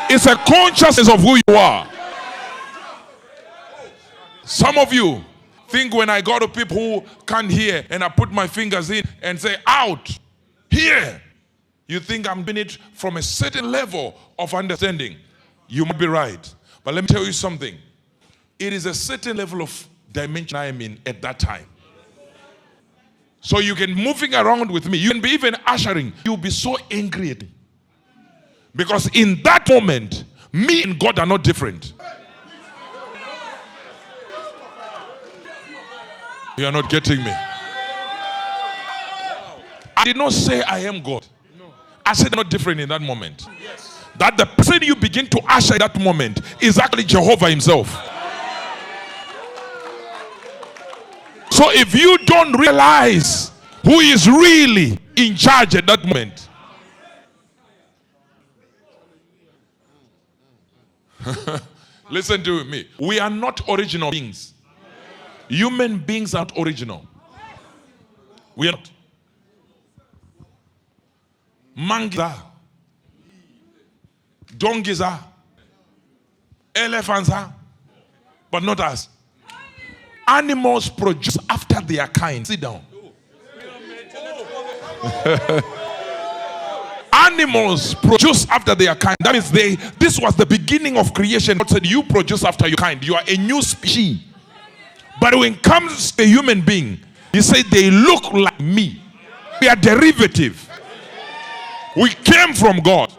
It's a consciousness of who you are. Some of you think when I go to people who can't hear and I put my fingers in and say, out, here. You think I'm doing it from a certain level of understanding. You might be right. But let me tell you something. It is a certain level of dimension I am in at that time. So you can moving around with me. You can be even ushering. You'll be so angry at me. Because in that moment, me and God are not different. You are not getting me. I did not say I am God. I said not different in that moment. That the person you begin to usher in that moment is actually Jehovah himself. So if you don't realize who is really in charge at that moment, listen to me. We are not original beings. Human beings aren't original. We are not. Monkeys are. Donkeys are. Elephants are. But not us. Animals produce after their kind. Sit down. Animals produce after their kind. That means this was the beginning of creation. God said, you produce after your kind. You are a new species. But when it comes to a human being, he said they look like me. We are derivative. We came from God.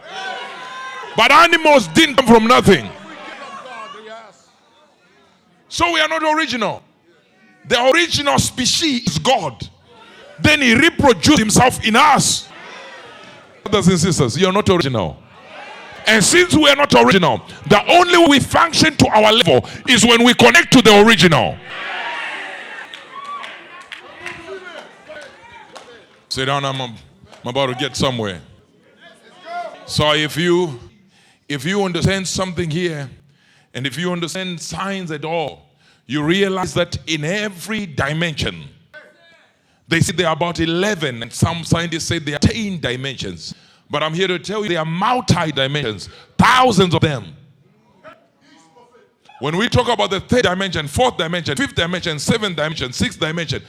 But animals didn't come from nothing. So we are not original. The original species is God. Then he reproduced himself in us. Brothers and sisters, you are not original. And since we are not original, the only way we function to our level is when we connect to the original. Sit down, I'm about to get somewhere. So if you understand something here, and if you understand science at all, you realize that in every dimension, they say there are about 11, and some scientists say there are 10 dimensions. But I'm here to tell you there are multi-dimensions, thousands of them. When we talk about the third dimension, fourth dimension, fifth dimension, seventh dimension, sixth dimension,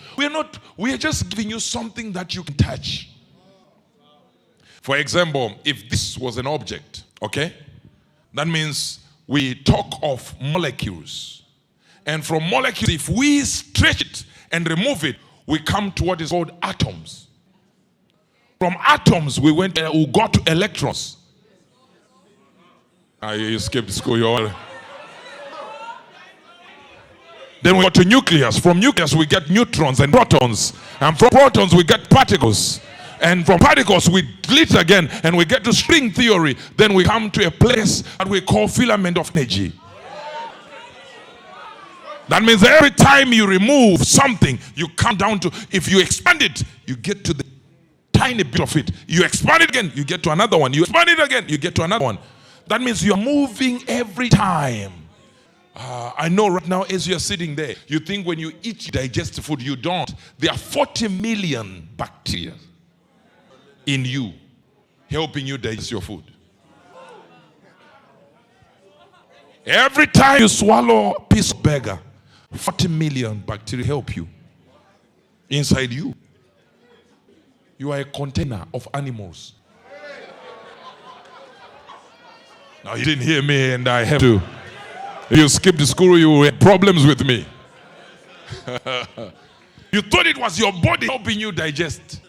we are just giving you something that you can touch. For example, if this was an object, okay, that means we talk of molecules. And from molecules, if we stretch it and remove it, we come to what is called atoms. From atoms, we got to electrons. You skipped school. Then we got to nucleus. From nucleus, we get neutrons and protons. And from protons, we get particles. And from particles, we split again, and we get to string theory. Then we come to a place that we call filament of energy. That means every time you remove something, you come down to, if you expand it, you get to the tiny bit of it. You expand it again, you get to another one. You expand it again, you get to another one. That means you're moving every time. I know right now as you're sitting there, you think when you eat digestive food, you don't. There are 40 million bacteria in you helping you digest your food. Every time you swallow a piece of burger, 40 million bacteria help you inside you. You are a container of animals. Now you didn't hear me, and I have to. You skipped the school, you had problems with me. You thought it was your body helping you digest.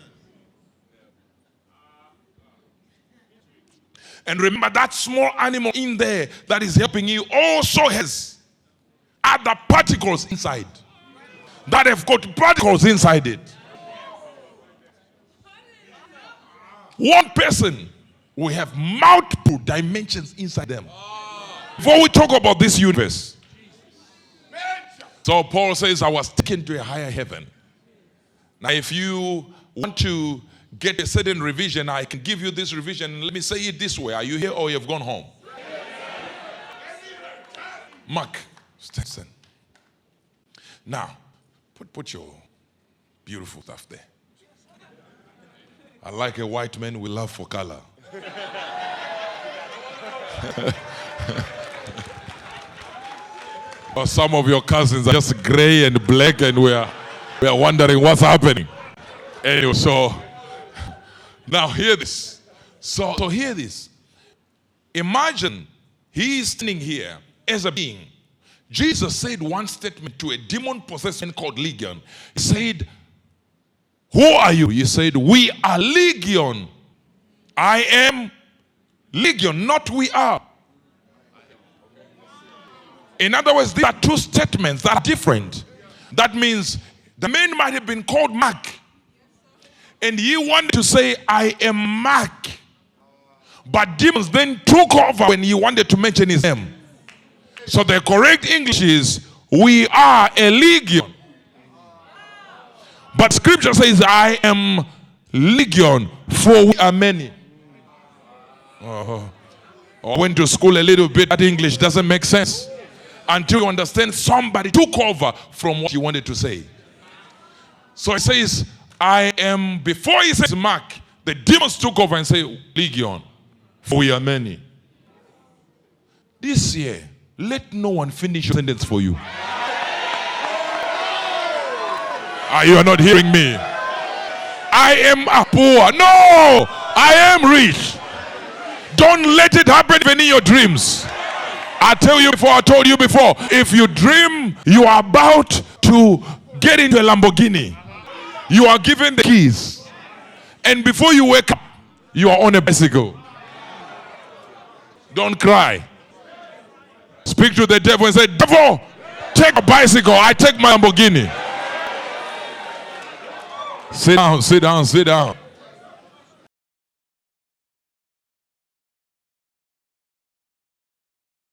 And remember, that small animal in there that is helping you also has other particles inside that have got particles inside it. One person will have multiple dimensions inside them. Before we talk about this universe, so Paul says, I was taken to a higher heaven. Now, if you want to get a certain revision, I can give you this revision. Let me say it this way. Are you here or you have gone home? Mark Stetson. Now, put your beautiful stuff there. I like a white man with love for color. Or some of your cousins are just gray and black, and we are wondering what's happening. Anyway, so now hear this. So hear this. Imagine he is standing here as a being. Jesus said one statement to a demon-possessed man called Legion. He said, "Who are you?" He said, "We are Legion." I am Legion, not we are. In other words, these are two statements that are different. That means the man might have been called Mark, and he wanted to say, "I am Mark." But demons then took over when he wanted to mention his name. So the correct English is, "We are a legion." But scripture says, "I am legion, for we are many." I went to school a little bit. That English doesn't make sense until you understand somebody took over from what you wanted to say. So it says, "I am," before he says Mark, the demons took over and say, "Legion, for we are many." This year, let no one finish your sentence for you. You are not hearing me. I am a poor. No, I am rich. Don't let it happen even in your dreams. I told you before, if you dream you are about to get into a Lamborghini, you are given the keys, and before you wake up, you are on a bicycle. Don't cry. Speak to the devil and say, "Devil, take a bicycle, I take my Lamborghini." Sit down, sit down, sit down.